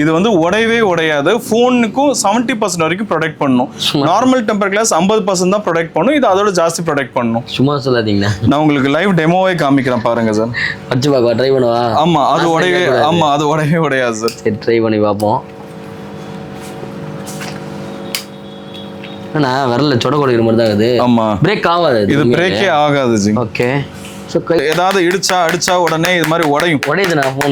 இது வந்து உடையவே உடையாது. ஃபோனுக்கும் 70% வரைக்கும் ப்ரொடெக்ட் பண்ணும். நார்மல் டெம்பர் கிளாஸ் 50% தான் ப்ரொடெக்ட் பண்ணும். இது அதோட ஜாஸ்தி ப்ரொடெக்ட் பண்ணும். சும்மா சொல்லாதீங்கண்ணா. நான் உங்களுக்கு லைவ் டெமோவே காமிக்கிறேன் பாருங்க சார். வச்சு பார்க்க ட்ரை பண்ணுவா. ஆமா அது உடையவே அது உடையவே உடையாது சார். சரி ட்ரை பண்ணி பார்ப்போம். அண்ணா விரல்ல சொட கொடுக்கிற மாதிரி தான் இது. ஆமா பிரேக் ஆகாது. இது பிரேக்கே ஆகாது ஜி. ஓகே. ஏதாவது அடிச்சா உடனே இது மாதிரி உடையும்.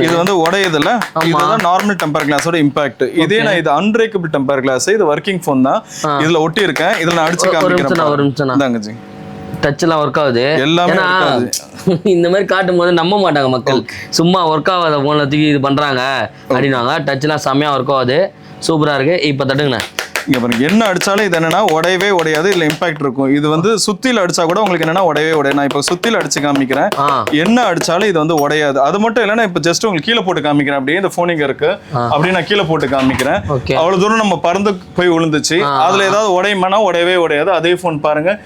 இது வந்து உடையதுல இதுதான் நார்மல் டெம்பர் கிளாஸோட இம்பாக்ட். இதே நான் இது அன்பிரேக்கபிள் டெம்பர் கிளாஸ். இது ஒர்க்கிங் ஃபோன் தான். இதுல ஒட்டி இருக்கேன். இதுல நான் அடிச்சு காமிக்கிறேன். இந்தாங்க ஜி. டச் எல்லாம் ஒர்க் ஆகுது. எல்லாமே ஒர்க் ஆகுது. இந்த மாதிரி காட்டும் போது நம்ப மாட்டாங்க மக்கள். சும்மா ஒர்க் ஆகாத போன்ல தூக்கி இது பண்றாங்க அப்படின்னாங்க. டச் எல்லாம் செம்மையா ஒர்க் ஆகுது. சூப்பரா இருக்கு. இப்ப தட்டுங்கண்ணா. இங்க பாருங்க என்ன அடிச்சாலும் இது என்னன்னா உடையவே உடையாது. இல்ல இம்பாக்ட் இருக்கும். இது வந்து சுத்தில அடிச்சா கூட உங்களுக்கு என்னன்னா உடையவே உடையாது. நான் இப்ப சுத்தில அடிச்சு காமிக்கிறேன். என்ன அடிச்சாலும் இது வந்து உடையாது. அது மட்டும் இல்லைன்னா இப்ப ஜஸ்ட் உங்களுக்கு கீழே போட்டு காமிக்கிறேன். அப்படியே இந்த போன் இங்க இருக்கு. அப்படியே நான் கீழே போட்டு காமிக்கிறேன். அவ்வளவு தூரம் நம்ம பறந்து போய் விழுந்துச்சு. அதுல ஏதாவது உடையுமானா உடையவே உடையாது. அதே போன் பாருங்க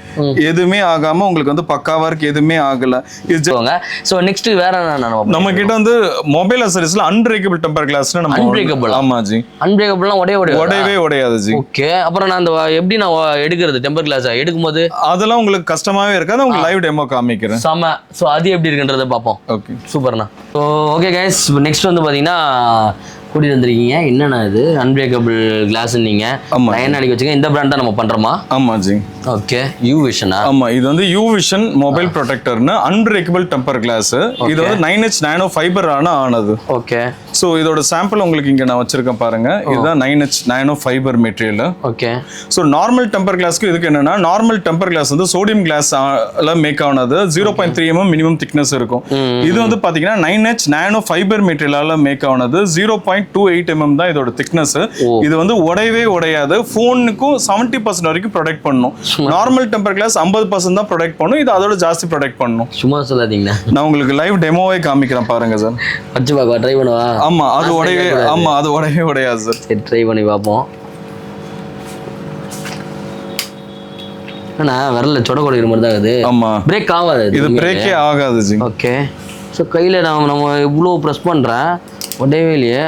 எதுவுமே ஆகாம உங்களுக்கு வந்து பக்காவா இருக்கு. எதுவுமே ஆகல. சோ நெக்ஸ்ட் வேற என்ன நம்ம கிட்ட வந்து மொபைல் அசரிஸ்ல அன்பிரேக்கபிள் டெம்பர் கிளாஸ்னு நம்ம அன்பிரேக்கபிள். ஆமா ஜி. அன்பிரேக்கபிள்னா உடையவே உடையாது ஜி. ஓகே. அப்புறம் நான் அந்த எப்படி நான் எடுக்கிறது டெம்பர் கிளாஸ் எடுக்கும்போது அதெல்லாம் உங்களுக்கு கஷ்டமாவே இருக்காது. உங்களுக்கு லைவ் டெமோ காமிக்கிறேன். செம. சோ அது எப்படி இருக்குன்றத பாப்போம். ஓகே சூப்பர்ண்ணா. ஸோ ஓகே கைஸ், நெக்ஸ்ட் வந்து பாத்தீங்கன்னா கூட்டிட்டு வந்திருக்கீங்க. என்னன்னா இது அன்பிரேக்கபிள் கிளாஸ் நீங்க என்ன அடிக்க வச்சுங்க. இந்த பிராண்ட் தான் நம்ம பண்றோமா? ஆமா ஜி. ஓகே. யூ விஷனா? ஆமா இது வந்து யூ விஷன் மொபைல் ப்ரொடெக்டர்னு அன்பிரேக்கபிள் டெம்பர் கிளாஸ். இது வந்து 9H நானோ ஃபைபர் ஆனது. ஓகே. சோ இதோட சாம்பிள் உங்களுக்கு இங்க நான் வச்சிருக்கேன் பாருங்க. இதுதான் 9H nano fibre material. Okay. So normal temper கிளாஸ்க்கு இதுக்கு என்னன்னா நார்மல் டெம்பர் கிளாஸ் வந்து சோடியம் கிளாஸ்ல மேக் ஆனது. 0.3 mm மினிமம் திக்னஸ் இருக்கும். இது வந்து பாத்தீங்கன்னா 9H நானோ ஃபைபர் மெட்டீரியலால மேக் ஆனது. 0.28 mm தான் இதோட திக்னஸ். இது வந்து உடையவே உடையாது. ஃபோனுக்கும் 70% வரைக்கும் ப்ரொடெக்ட் பண்ணும். நார்மல் டெம்பர் கிளாஸ் 50% தான் ப்ரொடெக்ட் பண்ணும். இது அதோட ஜாஸ்தி ப்ரொடெக்ட் பண்ணும். சும்மா சொல்லாதீங்கண்ணா. நான் உங்களுக்கு லைவ் டெமோவே காமிக்கிறேன் பாருங்க சார். வச்சு பார்க்க ட்ரை பண்ணுவா. ஆமா அது உடையவே உடையாது சார். சரி ட்ரை பண்ணி பார்ப்போம். அண்ணா விரல்ல சொட கொடுக்கிற மாதிரி தான் இது. ஆமா பிரேக் ஆகாது. இது பிரேக்கே ஆகாது ஜி. ஓகே. ஸோ கையில் நம்ம இவ்வளோ ப்ரெஸ் பண்ணுறேன் உடையவே இல்லையே.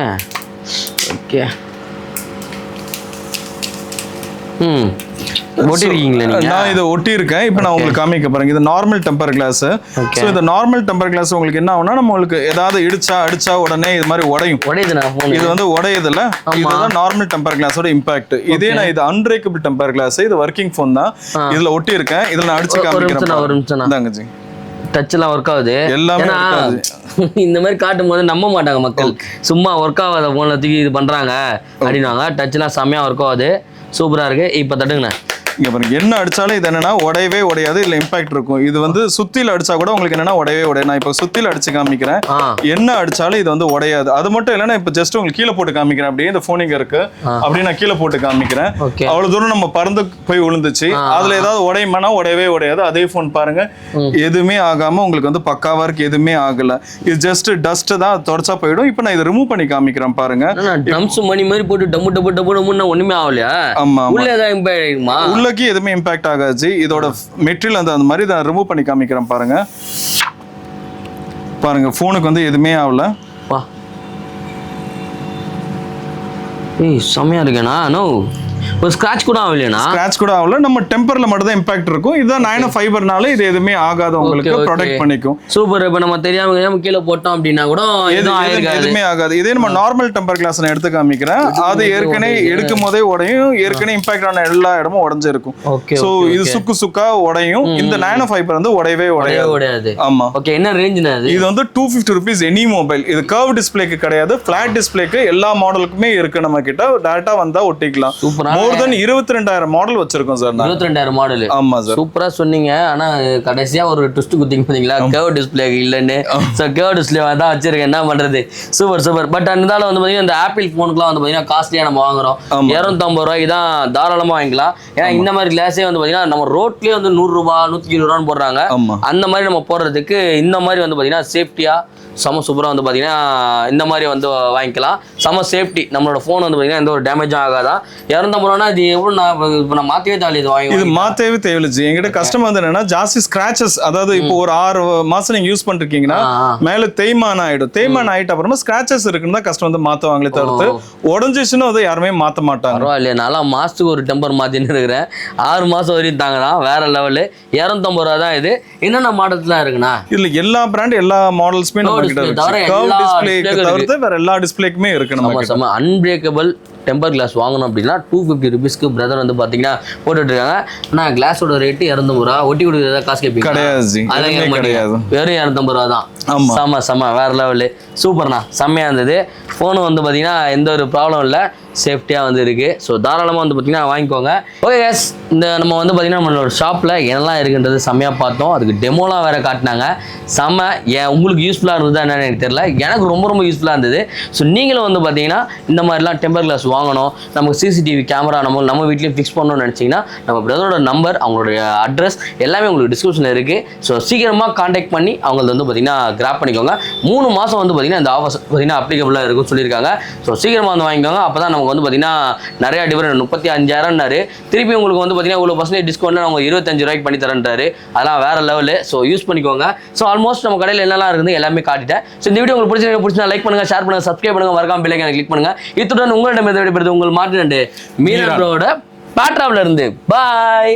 ஓகே. ஒட்டிருக்கீங்களா நீங்க? நான் இதை ஒட்டி இருக்கேன். இப்போ நான் உங்களுக்கு காமிக்க பாருங்க. இது நார்மல் டெம்பர் கிளாஸ். ஸோ இந்த நார்மல் டெம்பர் கிளாஸ் உங்களுக்கு என்ன ஆகும்னா நம்மளுக்கு ஏதாவது அடிச்சா உடனே இது மாதிரி உடையும். இது வந்து உடையதுல இதுதான் நார்மல் டெம்பர் கிளாஸோட இம்பாக்ட். இதே நான் இது அன்பிரேக்கபிள் டெம்பர் கிளாஸ். இது ஒர்க்கிங் ஃபோன் தான். இதுல ஒட்டி இருக்கேன். இதுல நான் அடிச்சு காமிக்கிறேன். இந்தாங்க ஜி. டச் எல்லாம் ஒர்க் ஆகுது. எல்லாமே இந்த மாதிரி காட்டும் போது நம்ப மாட்டாங்க மக்கள். சும்மா ஒர்க் ஆகாத போன்ல தூக்கி இது பண்றாங்க அப்படின்னாங்க. டச் எல்லாம் செம்மையா ஒர்க் ஆகுது. சூப்பரா இருக்கு. இப்ப தட்டுங்கண்ணா. இங்க பாருங்க என்ன அடிச்சாலும் இது என்னன்னா உடையவே உடையாது. இல்ல இம்பாக்ட் இருக்கும். இது வந்து சுத்தில அடிச்சா கூட உங்களுக்கு என்னன்னா உடையவே உடையாது. நான் இப்ப சுத்தில அடிச்சு காமிக்கிறேன். என்ன அடிச்சாலும் இது வந்து உடையாது. அது மட்டும் இல்லைன்னா இப்ப ஜஸ்ட் உங்களுக்கு கீழே போட்டு காமிக்கிறேன். அப்படியே இந்த போன் இங்க இருக்கு. அப்படியே நான் கீழே போட்டு காமிக்கிறேன். அவ்வளவு தூரம் நம்ம பறந்து போய் விழுந்துச்சு. அதுல ஏதாவது உடையுமானா உடையவே உடையாது. அதே போன் பாருங்க எதுவுமே ஆகாம உங்களுக்கு வந்து பக்காவா இருக்கு. எதுவுமே ஆகல. இது ஜஸ்ட் டஸ்ட் தான். தொடச்சா போயிடும். இப்ப நான் இதை ரிமூவ் பண்ணி காமிக்கிறேன் பாருங்க. ட்ரம்ஸ் மணி மாதிரி போட்டு டம்மு டப்பு டப்பு ஒண்ணுமே ஆகலையா? ஆமா உள்ள ஏதாவது இம்பாக்ட் ஆகுமா? எதுவுமே இம்பாக்ட் ஆகாது. இதோட மெட்டீரியல் அந்த மாதிரி நான் ரிமூவ் பண்ணி காமிக்கிறேன் பாருங்க. பாருங்க போனுக்கு வந்து எதுவுமே ஆகல. செம்மையா இருக்கேனா? நோ ஒரு ஸ்கிராட்ச் கூட ஆகலையா? ஸ்கிராட்ச் கூட ஆகல. நம்ம டெம்பர்ல மட்டும் தான் இம்பாக்ட் இருக்கும். இதுதான் நானோ ஃபைபர்னால இது எதுவுமே ஆகாது. உங்களுக்கு ப்ரொடெக்ட் பண்ணிக்கும். சூப்பர். இப்போ நம்ம தெரியாம கீழே போட்டோம் அப்படின்னா கூட எதுவுமே ஆகாது. இதே நம்ம நார்மல் டெம்பர் கிளாஸ் நான் எடுத்து காமிக்கிறேன். அது ஏற்கனவே எடுக்கும் போதே உடையும். ஏற்கனவே இம்பாக்ட் ஆன எல்லா இடமும் உடைஞ்சிருக்கும். சோ இது சுக்கா உடையும். இந்த நானோ ஃபைபர் வந்து உடையவே உடையாது. ஆமா. ஓகே. என்ன ரேஞ்ச்னா இது வந்து 250 rupees எனி மொபைல். இது கர்வ் டிஸ்ப்ளேக்கு கிடையாது. ஃபிளாட் டிஸ்ப்ளேக்கு எல்லா மாடலுக்குமே இருக்கு. நம்ம கிட்ட டைரக்டா வந்தா ஒட்டிக்கலாம். மோர் தென் 22,000 மாடல் வச்சிருக்கோம் சார். 22,000 மாடல். ஆமா சார். சூப்பரா சொன்னீங்க. ஆனா கடைசியா ஒரு ட்விஸ்ட் குத்திங்க பாத்தீங்களா? கர்வ் டிஸ்ப்ளே இல்லன்னு. சோ கர்வ் டிஸ்ப்ளே தான் வச்சிருக்கேன். என்ன பண்றது? சூப்பர். பட் அதனால வந்து பாத்தீங்கன்னா இந்த ஆப்பிள் போனுக்குலாம் வந்து பாத்தீங்கன்னா காஸ்ட்லியா நம்ம வாங்குறோம். 250 ரூபாய்க்கு தான் தாராளமா வாங்கிக்கலாம். ஏன்னா இந்த மாதிரி கிளாஸே வந்து பாத்தீங்கன்னா நம்ம ரோட்லயே வந்து 100 ரூபாய் 120 ரூபான்னு போடுறாங்க. அந்த மாதிரி நம்ம போடுறதுக்கு இந்த மாதிரி வந்து பாத்தீங்கன்னா சேஃப்டியா செம சூப்பராக வந்து பார்த்தீங்கன்னா இந்த மாதிரி வந்து வாங்கிக்கலாம். செம சேஃப்டி, நம்மளோட ஃபோன் வந்து பார்த்தீங்கன்னா எந்த ஒரு டேமேஜும் ஆகாதா. 250 ரூபானா இது எவ்வளோ இப்போ நான் மாற்றவே தேவை இது வாங்கி. இது மாற்றவே தேவையில்லை. எங்கிட்ட கஸ்டமர் வந்து என்னன்னா ஜாஸ்தி ஸ்கிராச்சஸ், அதாவது இப்போ ஒரு 6 மாசம் நீங்க யூஸ் பண்ணிருக்கீங்கன்னா மேல தேய்மானம் ஆயிடும். தேய்மானம் ஆயிட்ட அப்புறமா ஸ்கிராச்சஸ் இருக்குன்னு தான் கஸ்டமர் வந்து மாற்றுவாங்களே தவிர்த்து உடஞ்சிச்சுன்னு வந்து யாருமே மாற்ற மாட்டாங்க. பரவாயில்லையா, நல்லா மாசத்துக்கு ஒரு டெம்பர் மாற்றின்னு இருக்கிறேன். 6 மாதம் வரையும் தாங்கண்ணா, வேற லெவலு. 250 ரூபா தான் இது. என்னென்ன மாடல்லாம் இருக்குண்ணா? இல்ல எல்லா பிராண்ட் எல்லா மாடல்ஸ்மே நம்ம கிட்ட இருக்கு. கர்வ் டிஸ்ப்ளேக்கு தவிர்த்து வேற எல்லா டிஸ்ப்ளேக்குமே இருக்கு நம்ம கிட்ட. அன்பிரேக்கபிள் டெம்பர் கிளாஸ் வாங்கணும் அப்படின்னா 250 ருபீஸ்க்கு பிரதர் வந்து பார்த்தீங்கன்னா போட்டுட்டு இருக்காங்க. ஆனால் கிளாஸோட ரேட்டு 250 ரூபா. ஒட்டி கொடுக்குறதா காசு கேட்பீங்க? கிடையாது, வெறும் 250 ரூபா தான். செம வேற லெவலு. சூப்பர்ண்ணா, செம்மையாக இருந்தது. ஃபோனு வந்து பார்த்தீங்கன்னா எந்த ஒரு ப்ராப்ளம் இல்லை, சேஃப்டியாக வந்து இருக்குது. ஸோ தாராளமாக வந்து பார்த்தீங்கன்னா வாங்கிக்கோங்க. ஓகே கேஸ், இந்த நம்ம வந்து பார்த்தீங்கன்னா நம்மளோட ஷாப்பில் என்னெல்லாம் இருக்குன்றது செம்மையாக பார்த்தோம். அதுக்கு டெமோலாம் வேறு காட்டினாங்க. உங்களுக்கு யூஸ்ஃபுல்லாக இருந்ததா என்னன்னு எனக்கு தெரியல, எனக்கு ரொம்ப யூஸ்ஃபுல்லாக இருந்தது. ஸோ நீங்களும் வந்து பார்த்தீங்கன்னா இந்த மாதிரிலாம் டெம்பர் கிளாஸ் வாங்கணும், நமக்கு சிசிடிவி கேமரா நம்ம வீட்லேயும் ஃபிக்ஸ் பண்ணணும்னு நினச்சிங்கன்னா நம்ம பிரதரோட நம்பர், அவங்களுடைய அட்ரஸ் எல்லாமே உங்களுக்கு டிஸ்கிரிப்ஷனில் இருக்குது. ஸோ சீக்கிரமாக காண்டாக்ட் பண்ணி அவங்களது வந்து பார்த்தீங்கன்னா கிராப் பண்ணிக்கோங்க. 3 மாதம் வந்து பார்த்தீங்கன்னா இந்த ஆஃபர்ஸ் பார்த்தீங்கன்னா அப்ளிகபிளாக இருக்கும்னு சொல்லியிருக்காங்க. ஸோ சீக்கிரமாக வந்து வாங்கிக்கோங்க. அப்போ தான் நமக்கு வந்து பார்த்தீங்கன்னா நிறையா டிஃபரெண்ட் 35,000னாரு, திருப்பி உங்களுக்கு வந்து பார்த்தீங்கன்னா இவ்வளோ % டிஸ்கவுண்ட்டில் அவங்க 25 ரூபாய்க்கு பண்ணி தரேன்றாரு. அதெல்லாம் வேறு லெவலு. ஸோ யூஸ் பண்ணிக்கோங்க. ஸோ ஆல்மோஸ்ட் நம்ம கடையில் என்னெல்லாம் இருக்குது எல்லாமே காட்டிட்டேன். ஸோ இந்த வீடியோ உங்களுக்கு பிடிச்சிருந்தா லைக் பண்ணுங்கள், ஷேர் பண்ணுங்கள், சப்ஸ்கிரைப் பண்ணுங்கள், மறக்காம பெல் ஐகானை கிளிக் பண்ணுங்கள். இத்துடன் உங்களிடம் விடைபெறுவது உங்கள் மார்ட்டின் அண்ட் மீனா ப்ரோவோட பேட்ராவில் இருந்து. பாய்.